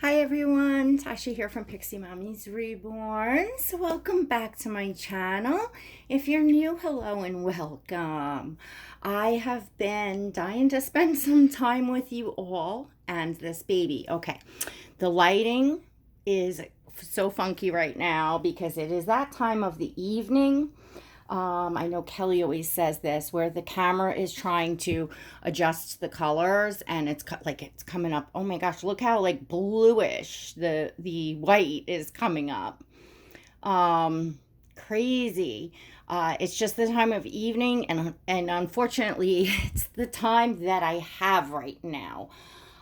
Hi everyone, Tasha here from Pixie Mommy's Reborn. So welcome back to my channel. If you're new, hello and welcome. I have been dying to spend some time with you all and this baby. Okay, the lighting is so funky right now because it is that time of the evening. I know Kelly always says this, where the camera is trying to adjust the colors, and it's like it's coming up. Oh my gosh, look how like bluish the white is coming up. Crazy. It's just the time of evening, and unfortunately, it's the time that I have right now.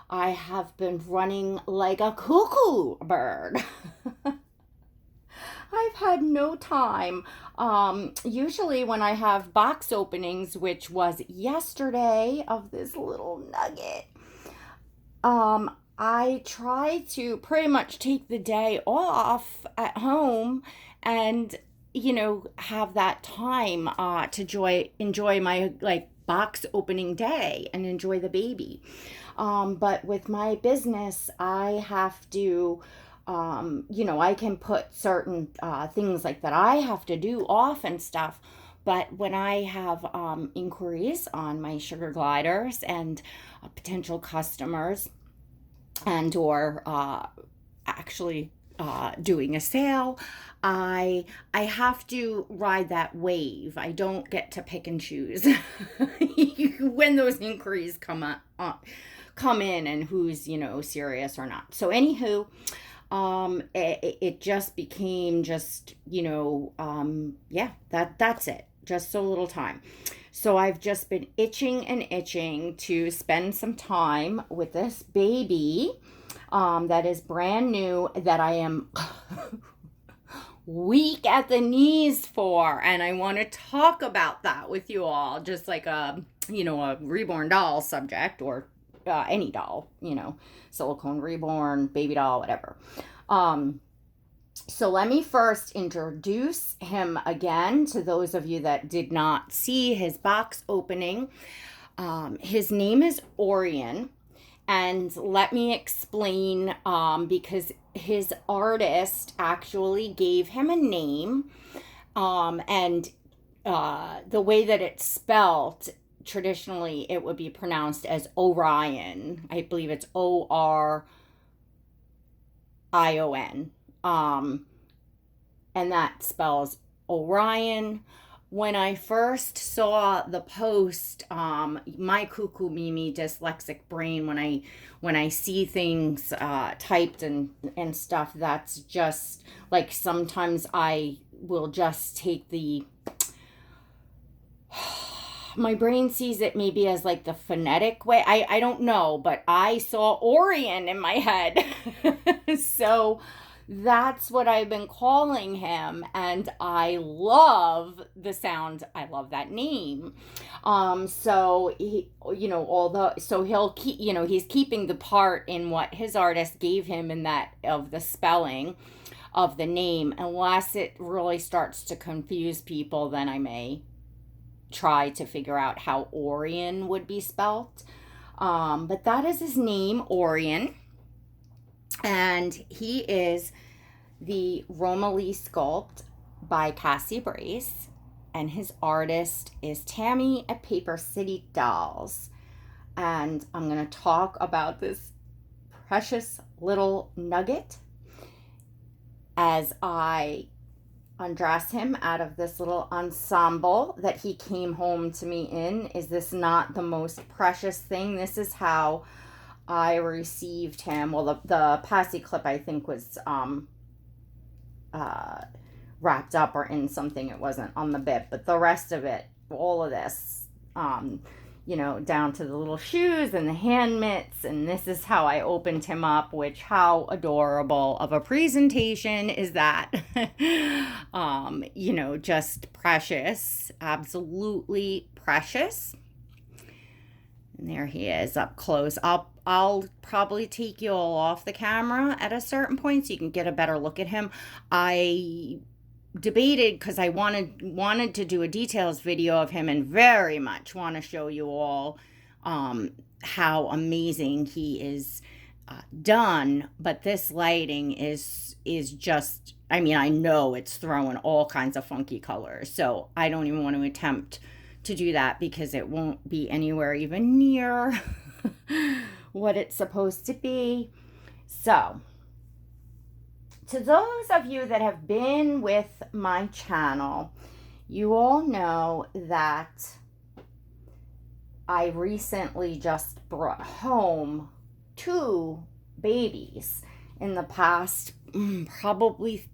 I have been running like a cuckoo bird. I've had no time. Usually when I have box openings, which was yesterday of this little nugget, I try to pretty much take the day off at home and, have that time to enjoy my like box opening day and enjoy the baby. But with my business, I have to I can put certain things like that I have to do off and stuff. But when I have inquiries on my sugar gliders and potential customers and or actually doing a sale, I have to ride that wave. I don't get to pick and choose when those inquiries come in and who's serious or not. So anywho, it just became that's it. Just so little time. So I've just been itching and itching to spend some time with this baby, that is brand new, that I am weak at the knees for. And I want to talk about that with you all, just like a reborn doll subject, or any doll, silicone reborn, baby doll, whatever. So let me first introduce him again to those of you that did not see his box opening. His name is Orion. And let me explain, because his artist actually gave him a name, and the way that it's spelled, traditionally it would be pronounced as Orion. I believe it's Orion. And that spells Orion. When I first saw the post, my cuckoo Mimi dyslexic brain, when I see things typed and stuff, that's just like, sometimes I will just take my brain sees it maybe as like the phonetic way. I don't know, but I saw Orion in my head. So that's what I've been calling him, and I love the sound. I love that name. So he'll keep, he's keeping the part in what his artist gave him in that of the spelling of the name. Unless it really starts to confuse people, then I may try to figure out how Orion would be spelt. But that is his name, Orion. And he is the Romalie sculpt by Cassie Brace. And his artist is Tammy at Paper City Dolls. And I'm going to talk about this precious little nugget as I undress him out of this little ensemble that he came home to me in. Is this not the most precious thing? This is how I received him. Well, the passy clip, I think, was wrapped up or in something. It wasn't on the bib, but the rest of it, all of this, down to the little shoes and the hand mitts, and this is how I opened him up, which, how adorable of a presentation is that? Just precious, absolutely precious. And there he is up close. I'll probably take you all off the camera at a certain point so you can get a better look at him. I debated, because I wanted to do a details video of him, and very much want to show you all how amazing he is done, but this lighting is just, I mean, I know it's throwing all kinds of funky colors, so I don't even want to attempt to do that because it won't be anywhere even near what it's supposed to be. So, to those of you that have been with my channel, you all know that I recently just brought home 2 babies in the past probably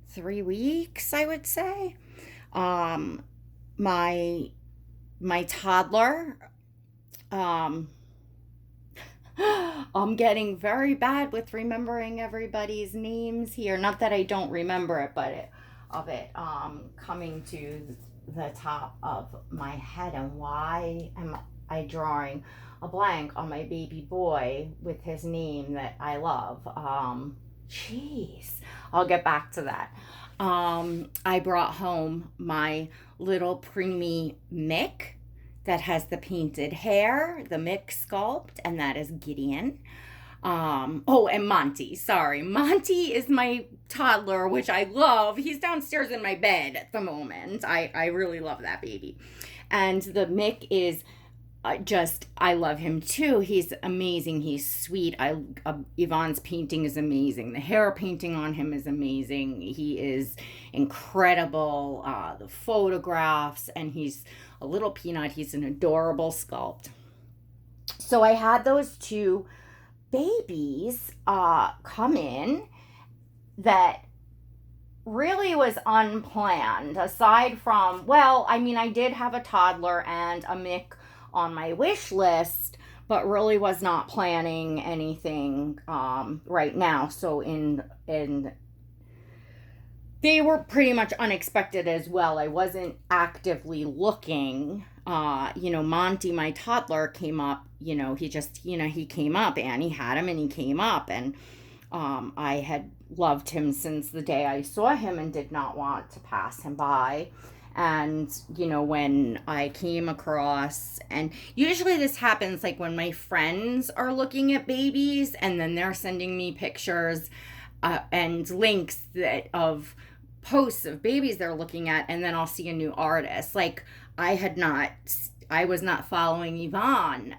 3 weeks, I would say. My toddler, I'm getting very bad with remembering everybody's names here. Not that I don't remember it, but coming to the top of my head. And why am I drawing a blank on my baby boy with his name that I love? Jeez, I'll get back to that. I brought home my little preemie Mick that has the painted hair, the Mick sculpt, and that is Gideon. And Monty. Sorry. Monty is my toddler, which I love. He's downstairs in my bed at the moment. I really love that baby. And the Mick is I love him too. He's amazing. He's sweet. Yvonne's painting is amazing. The hair painting on him is amazing. He is incredible. The photographs, and he's a little peanut. He's an adorable sculpt. So I had those 2 babies come in that really was unplanned. Aside from, well, I mean, I did have a toddler and a Mick on my wish list, but really was not planning anything right now. So they were pretty much unexpected as well. I wasn't actively looking. Monty, my toddler, came up. He came up. Annie had him, and he came up, and I had loved him since the day I saw him and did not want to pass him by. And, when I came across, and usually this happens like when my friends are looking at babies and then they're sending me pictures and links of posts of babies they're looking at, and then I'll see a new artist. Like, I was not following Yvonne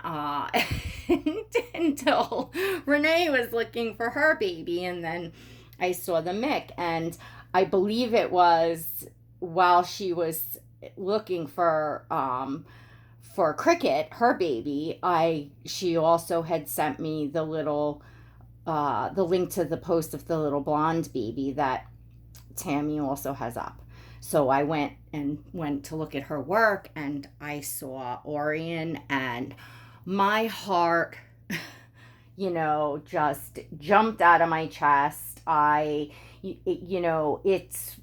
until Renee was looking for her baby, and then I saw the Mick, and I believe it was while she was looking for Cricket, her baby, she also had sent me the link to the post of the little blonde baby that Tammy also has up. So I went to look at her work, and I saw Orion, and my heart, just jumped out of my chest. It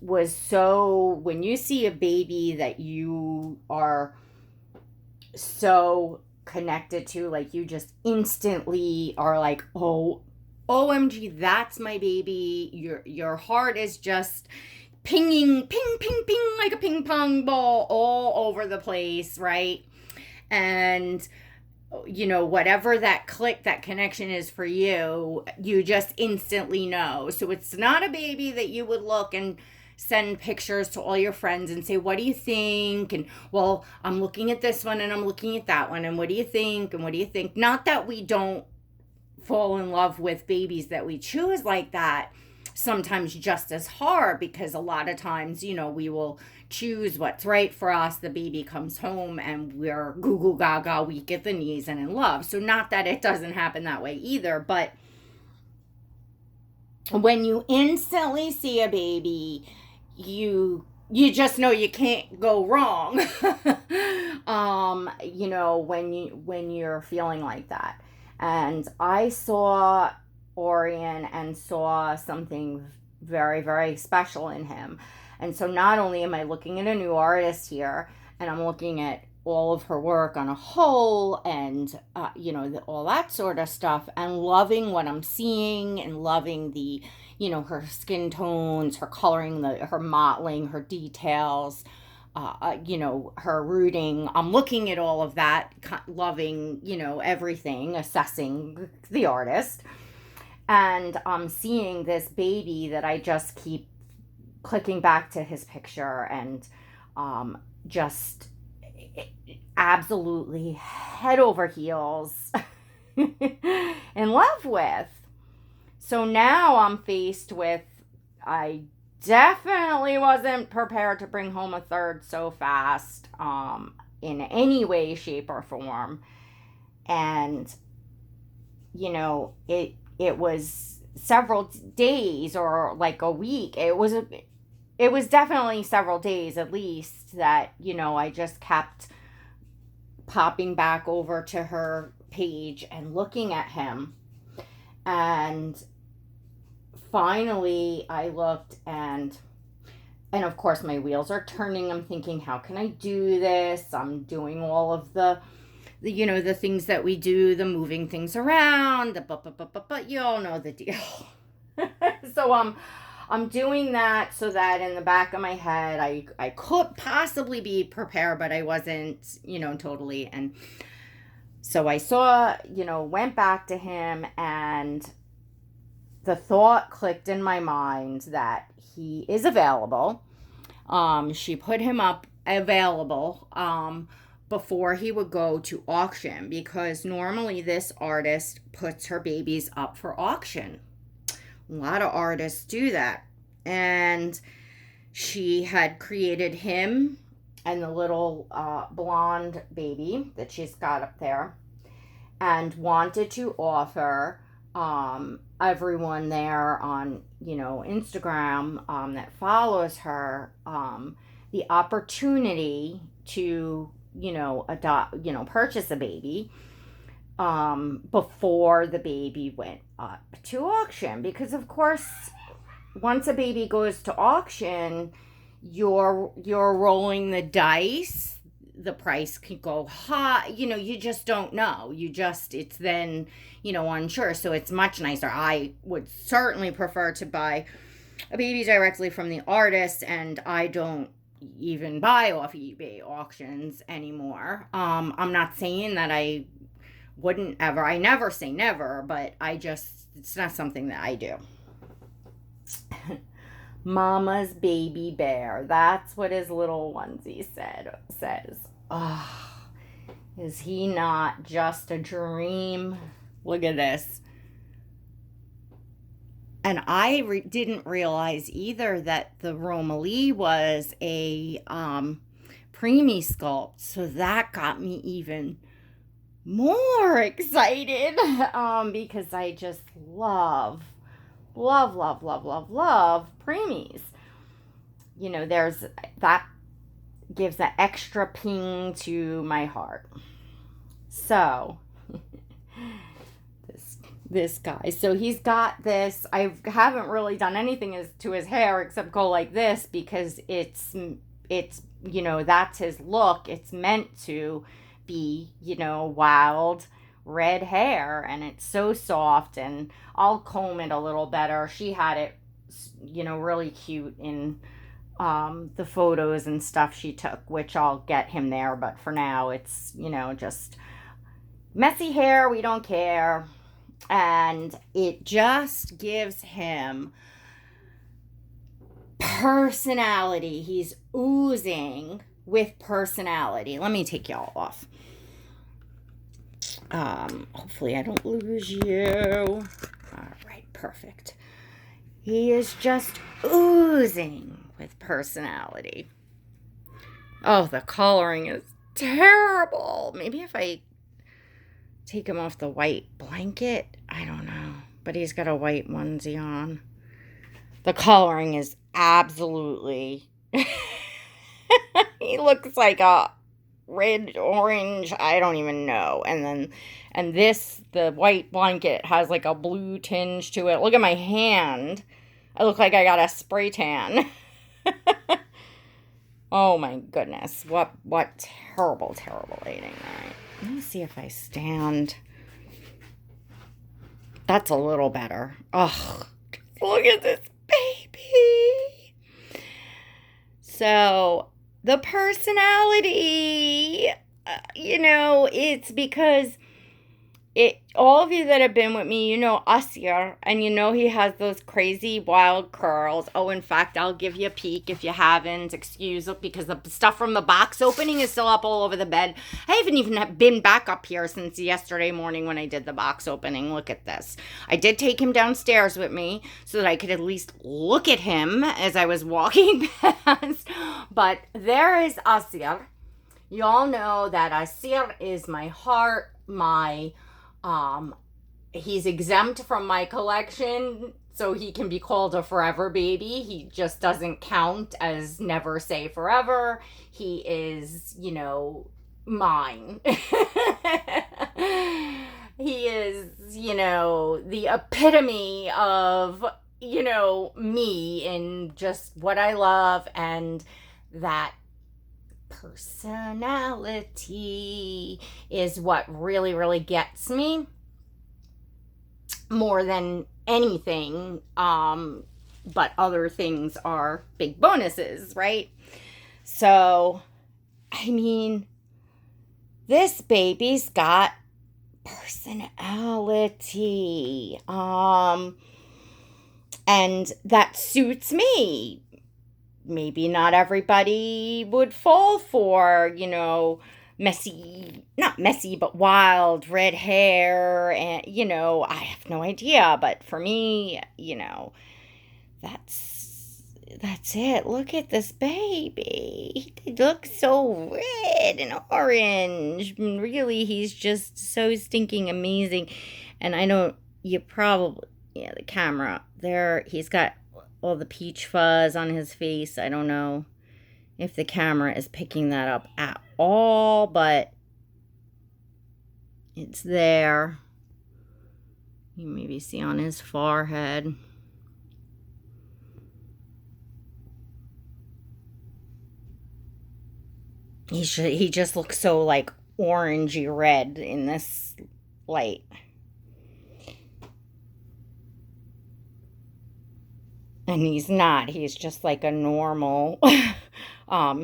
was so, when you see a baby that you are so connected to, like, you just instantly are like, oh, OMG, that's my baby. Your heart is just pinging, ping, ping, ping, like a ping pong ball all over the place, right? And whatever that click, that connection is for you, you just instantly know. So it's not a baby that you would look and send pictures to all your friends and say, what do you think? And, well, I'm looking at this one and I'm looking at that one, and what do you think? And what do you think? Not that we don't fall in love with babies that we choose like that, sometimes just as hard, because a lot of times, we will choose what's right for us. The baby comes home and we're goo goo gaga, weak at the knees and in love. So not that it doesn't happen that way either, but when you instantly see a baby, you just know you can't go wrong. When you're feeling like that. And I saw Orion and saw something very, very special in him. And so not only am I looking at a new artist here, and I'm looking at all of her work on a whole, and all that sort of stuff, and loving what I'm seeing, and loving the her skin tones, her coloring, her mottling, her details, her rooting. I'm looking at all of that, loving, everything, assessing the artist. And I'm seeing this baby that I just keep clicking back to his picture and just absolutely head over heels in love with. So now I'm faced with, I definitely wasn't prepared to bring home a third so fast, in any way, shape, or form. And, it was several days or like a week. It was definitely several days at least that, I just kept popping back over to her page and looking at him. And finally I looked, and of course my wheels are turning. I'm thinking, how can I do this? I'm doing all of the things that we do, the moving things around, but you all know the deal. So I'm doing that so that in the back of my head I could possibly be prepared, but I wasn't, totally. And so I saw, went back to him, and the thought clicked in my mind that he is available. She put him up available before he would go to auction, because normally this artist puts her babies up for auction. A lot of artists do that. And she had created him and the little blonde baby that she's got up there, and wanted to offer everyone there on, Instagram that follows her the opportunity to, purchase a baby before the baby went up to auction. Because of course, once a baby goes to auction, you're rolling the dice. The price could go high. You just don't know. It's then, unsure. So it's much nicer. I would certainly prefer to buy a baby directly from the artist, and I don't even buy off eBay auctions anymore. I'm not saying that I wouldn't ever. I never say never, but it's not something that I do. Mama's baby bear. That's what his little onesie says. Oh, is he not just a dream? Look at this. And I didn't realize either that the Romalie was a preemie sculpt. So that got me even more excited because I just love preemies. There's that gives an extra ping to my heart. So this guy, so he's got this. I haven't really done anything to his hair except go like this, because it's that's his look. It's meant to be, wild red hair, and it's so soft, and I'll comb it a little better. She had it, really cute in the photos and stuff she took, which I'll get him there, but for now it's, just messy hair. We don't care. And it just gives him personality. He's oozing with personality. Let me take y'all off. Hopefully I don't lose you. All right, perfect. He is just oozing with personality. Oh, the coloring is terrible. Maybe if I take him off the white blanket, I don't know. But he's got a white onesie on. The coloring is absolutely... He looks like a red, orange, I don't even know. And the white blanket has like a blue tinge to it. Look at my hand. I look like I got a spray tan. Oh my goodness. What terrible lighting. All right. Let me see if I stand. That's a little better. Oh, look at this baby. So the personality, it's because all of you that have been with me, Asir, and he has those crazy wild curls. Oh, in fact, I'll give you a peek if you haven't. Excuse it, because the stuff from the box opening is still up all over the bed. I haven't even been back up here since yesterday morning when I did the box opening. Look at this. I did take him downstairs with me so that I could at least look at him as I was walking past. But there is Asir. You all know that Asir is my heart, he's exempt from my collection, so he can be called a forever baby. He just doesn't count as never say forever. He is, mine. He is, the epitome of, me and just what I love, and that personality is what really, really gets me more than anything. But other things are big bonuses, right? So, this baby's got personality. And that suits me. Maybe not everybody would fall for, messy, not messy, but wild red hair. And, I have no idea. But for me, that's it. Look at this baby. He looks so red and orange. Really, he's just so stinking amazing. And the camera there, he's got all the peach fuzz on his face. I don't know if the camera is picking that up at all, but it's there. You maybe see on his forehead. He just looks so like orangey red in this light. And he's not. He's just like a normal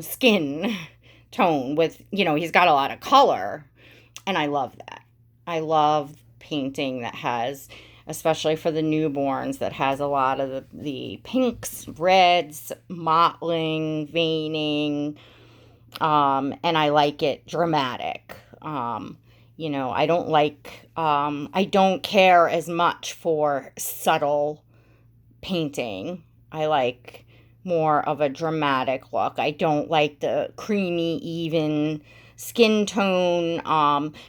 skin tone with, he's got a lot of color. And I love that. I love painting that has, especially for the newborns, that has a lot of the pinks, reds, mottling, veining. And I like it dramatic. I don't care as much for subtle painting. I like more of a dramatic look. I don't like the creamy, even skin tone.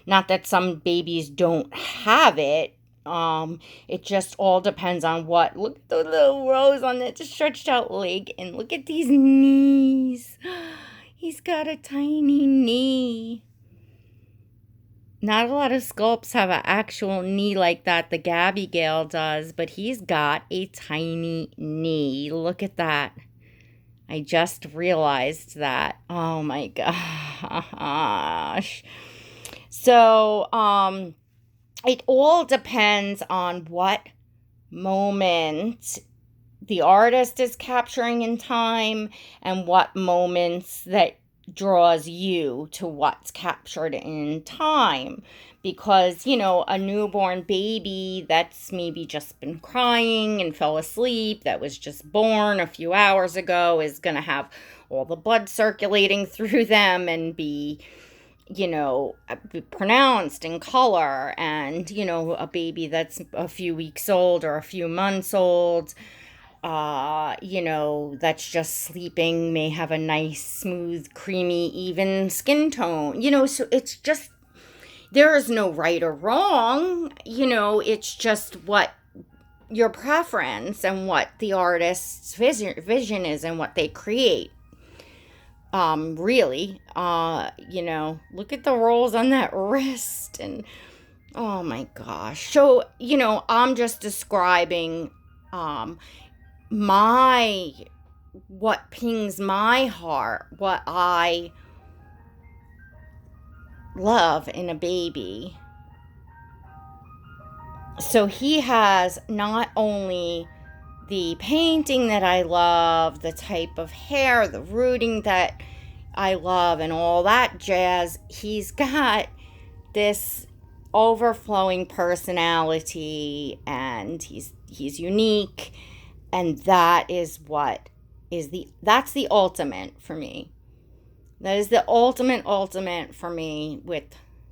Not that some babies don't have it. It just all depends on what. Look at the little rose on that stretched out leg, and look at these knees. He's got a tiny knee. Not a lot of sculpts have an actual knee like that. The Abigail does, but he's got a tiny knee. Look at that. I just realized that. Oh my gosh. So, it all depends on what moment the artist is capturing in time and what moments that draws you to what's captured in time. Because, a newborn baby that's maybe just been crying and fell asleep, that was just born a few hours ago, is going to have all the blood circulating through them and be pronounced in color. And, a baby that's a few weeks old or a few months old, that's just sleeping may have a nice, smooth, creamy, even skin tone. So it's just, there is no right or wrong. It's just what your preference and what the artist's vision is and what they create. Really, look at the rolls on that wrist, and oh my gosh. So, I'm just describing, what pings my heart, what I love in a baby. So he has not only the painting that I love, the type of hair, the rooting that, I love and all that jazz, he's got this overflowing personality, and he's unique, and that is what is that's the ultimate for me. That is the ultimate for me with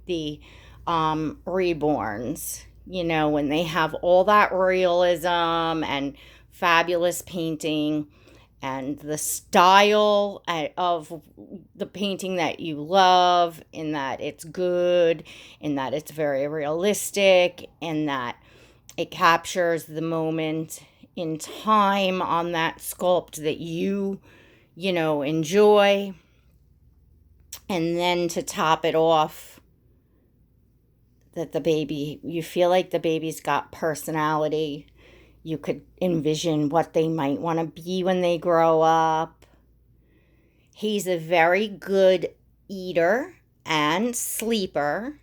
the reborns. When they have all that realism and fabulous painting and the style of the painting that you love, in that it's good, in that it's very realistic, in that it captures the moment in time on that sculpt that you enjoy. And then to top it off, that you feel like the baby's got personality. You could envision what they might want to be when they grow up. He's a very good eater and sleeper.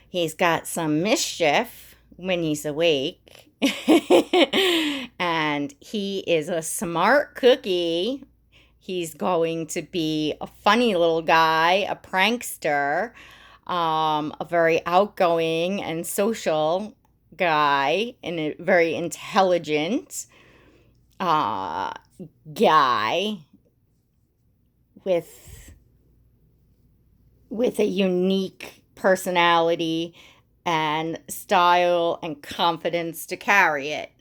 He's got some mischief when he's awake. And he is a smart cookie. He's going to be a funny little guy, a prankster, a very outgoing and social guy, and a very intelligent guy with a unique personality and style and confidence to carry it.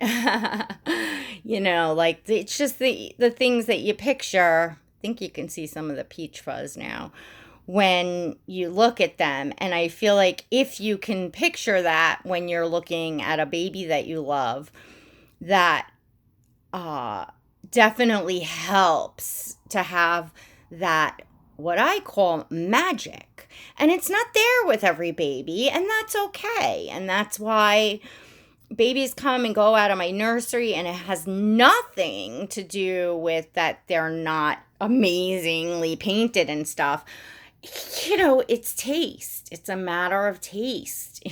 It's just the things that you picture. I think you can see some of the peach fuzz now when you look at them. And I feel like if you can picture that when you're looking at a baby that you love, that definitely helps to have that, what I call, magic. And it's not there with every baby, and that's okay. And that's why babies come and go out of my nursery, and it has nothing to do with that they're not amazingly painted and stuff. It's taste. It's a matter of taste.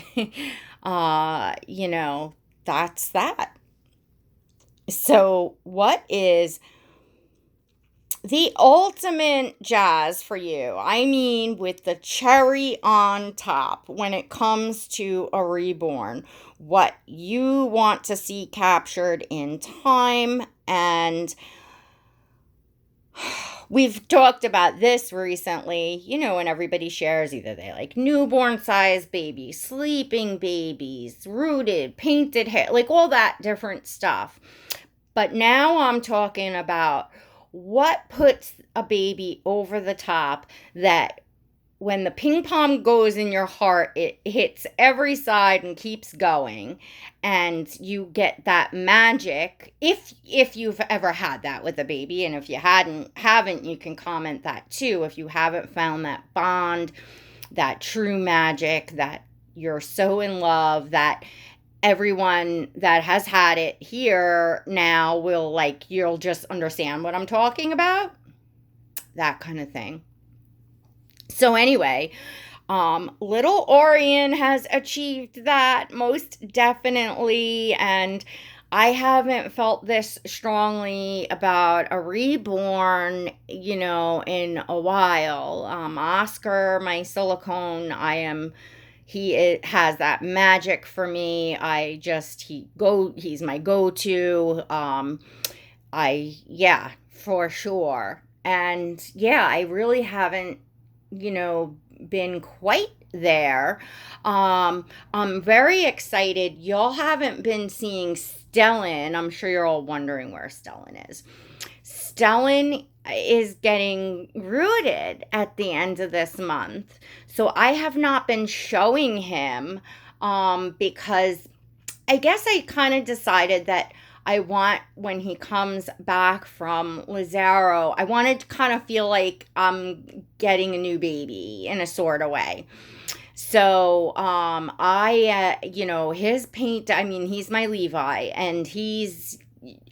That's that. So what is the ultimate jazz for you? I mean, with the cherry on top when it comes to a reborn, what you want to see captured in time. And we've talked about this recently, and everybody shares either they like newborn size babies, sleeping babies, rooted, painted hair, like all that different stuff. But now I'm talking about what puts a baby over the top, that when the ping pong goes in your heart, it hits every side and keeps going, and you get that magic. If you've ever had that with a baby, and if you haven't, you can comment that too. If you haven't found that bond, that true magic, that you're so in love, that everyone that has had it here now will, you'll just understand what I'm talking about. That kind of thing. So anyway, little Orion has achieved that most definitely, and I haven't felt this strongly about a reborn, in a while. Oscar, my silicone, he has that magic for me. He's my go-to. For sure. And I really haven't, been quite there. I'm very excited. Y'all haven't been seeing Stellan. I'm sure you're all wondering where Stellan is. Stellan is getting rooted at the end of this month. So I have not been showing him because I guess I kind of decided that when he comes back from Lazaro, I wanted to kind of feel like I'm getting a new baby in a sort of way. So, his paint, he's my Levi, and he's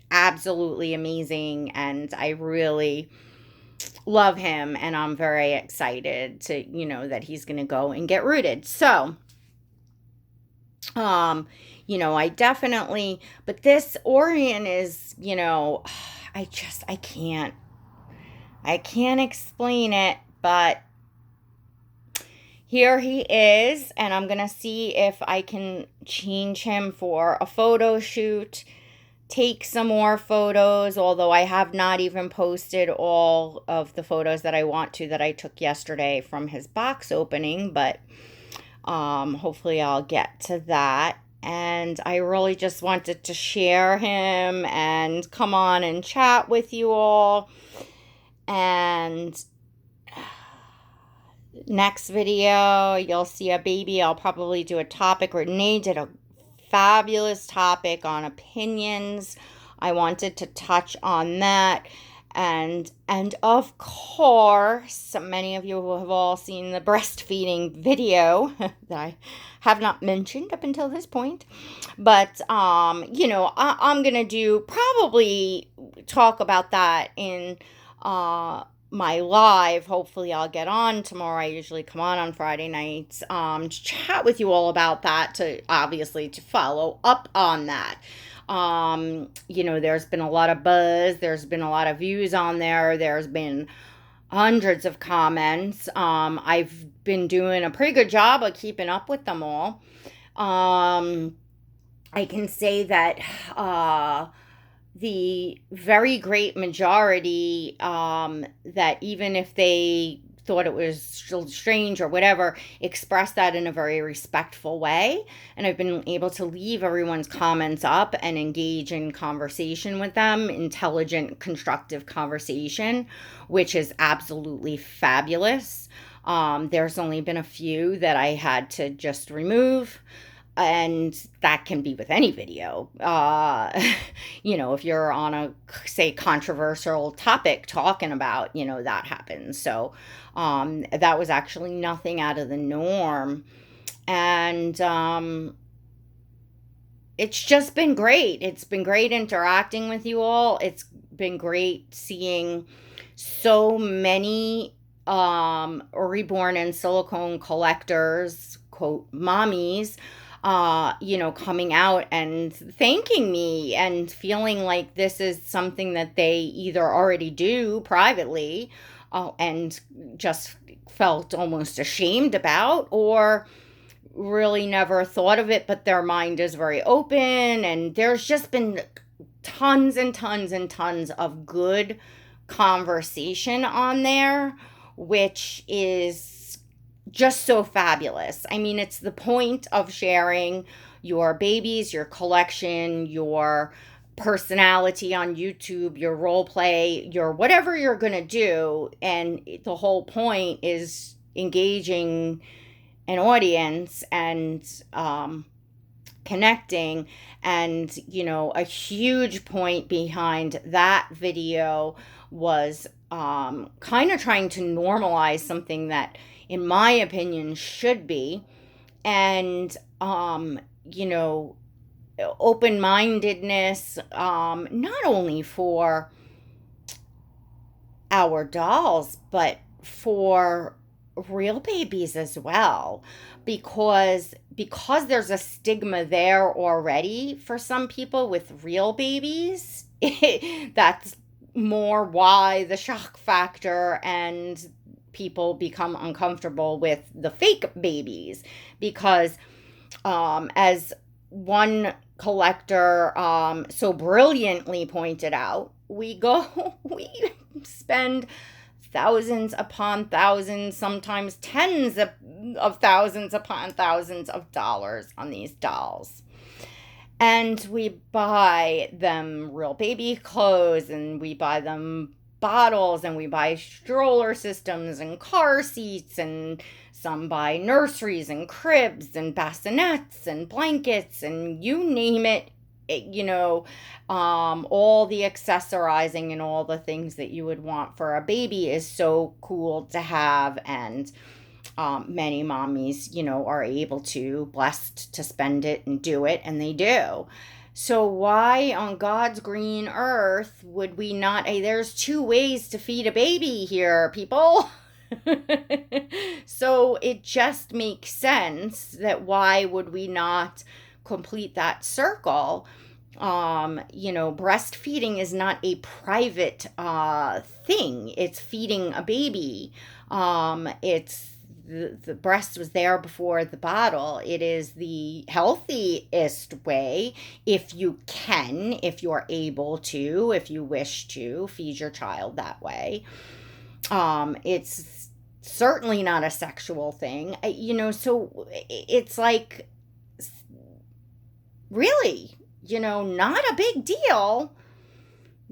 absolutely amazing, and I really love him, and I'm very excited to, that he's going to go and get rooted. So, I definitely, but this Orion is, I I can't explain it, but here he is, and I'm going to see if I can change him for a photo shoot, take some more photos, although I have not even posted all of the photos that I want to that I took yesterday from his box opening, but hopefully I'll get to that. And I really just wanted to share him and come on and chat with you all. And next video, you'll see a baby. I'll probably do a topic. Renee did a fabulous topic on opinions. I wanted to touch on that. And of course, many of you have all seen the breastfeeding video that I have not mentioned up until this point. But, I'm going to probably talk about that in my live. Hopefully I'll get on tomorrow. I usually come on Friday nights to chat with you all about that, to follow up on that. There's been a lot of buzz. There's been a lot of views on there. There's been hundreds of comments. I've been doing a pretty good job of keeping up with them all. I can say that the very great majority, that even if they thought it was strange or whatever, expressed that in a very respectful way. And I've been able to leave everyone's comments up and engage in conversation with them, intelligent, constructive conversation, which is absolutely fabulous. There's only been a few that I had to just remove. And that can be with any video. If you're on a, say, controversial topic talking about, that happens. So that was actually nothing out of the norm. And it's just been great. It's been great interacting with you all. It's been great seeing so many reborn and silicone collectors, quote, mommies, coming out and thanking me and feeling like this is something that they either already do privately and just felt almost ashamed about, or really never thought of it, but their mind is very open. And there's just been tons and tons and tons of good conversation on there, which is just so fabulous. I mean, it's the point of sharing your babies, your collection, your personality on YouTube, your role play, your whatever you're going to do. And the whole point is engaging an audience and connecting. And, a huge point behind that video was kind of trying to normalize something that, in my opinion, should be. And, open-mindedness, not only for our dolls, but for real babies as well. Because there's a stigma there already for some people with real babies. That's more why the shock factor, and people become uncomfortable with the fake babies, because as one collector so brilliantly pointed out, we spend thousands upon thousands, sometimes tens of thousands upon thousands of dollars on these dolls. And we buy them real baby clothes, and we buy them bottles, and we buy stroller systems and car seats, and some buy nurseries and cribs and bassinets and blankets, and you name it, all the accessorizing and all the things that you would want for a baby is so cool to have. And many mommies, are blessed to spend it and do it, and they do. So why on God's green earth would we not? There's 2 ways to feed a baby here, people. So it just makes sense that why would we not complete that circle Breastfeeding is not a private thing. It's feeding a baby. It's the breast was there before the bottle. It is the healthiest way, if you can, if you're able to, if you wish to feed your child that way. It's certainly not a sexual thing. So it's like, really, not a big deal.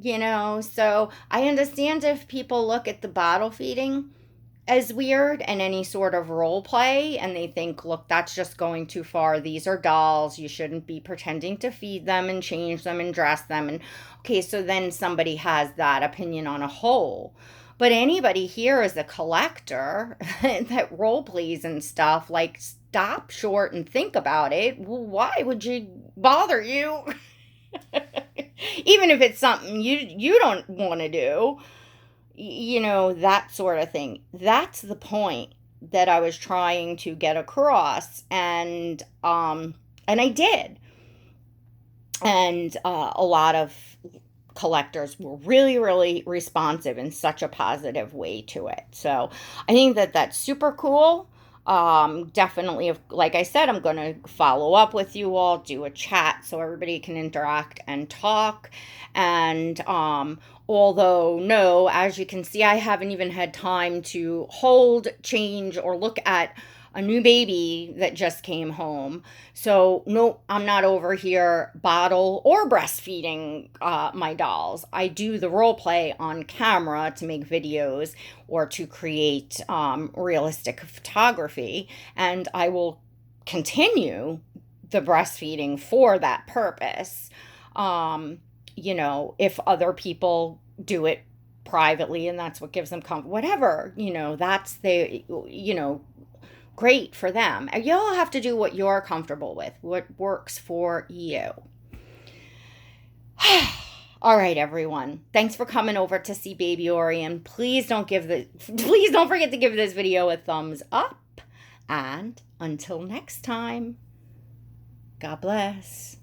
So I understand if people look at the bottle feeding as weird and any sort of role play, and they think, look, that's just going too far. These are dolls. You shouldn't be pretending to feed them and change them and dress them. And okay, so then somebody has that opinion on a whole. But anybody here is a collector that role plays and stuff, like, stop short and think about it. Well, why would you bother you? Even if it's something you don't want to do, that sort of thing. That's the point that I was trying to get across, and I did. And a lot of collectors were really, really responsive in such a positive way to it. So I think that that's super cool. Definitely, like I said, I'm going to follow up with you all, do a chat so everybody can interact and talk. And although, no, as you can see, I haven't even had time to hold, change, or look at a new baby that just came home. So, no, I'm not over here bottle or breastfeeding my dolls. I do the role play on camera to make videos or to create realistic photography, and I will continue the breastfeeding for that purpose. If other people do it privately and that's what gives them comfort, whatever, that's great for them. Y'all have to do what you're comfortable with, what works for you. All right, everyone. Thanks for coming over to see Baby Orion. Please don't forget to give this video a thumbs up. And until next time, God bless.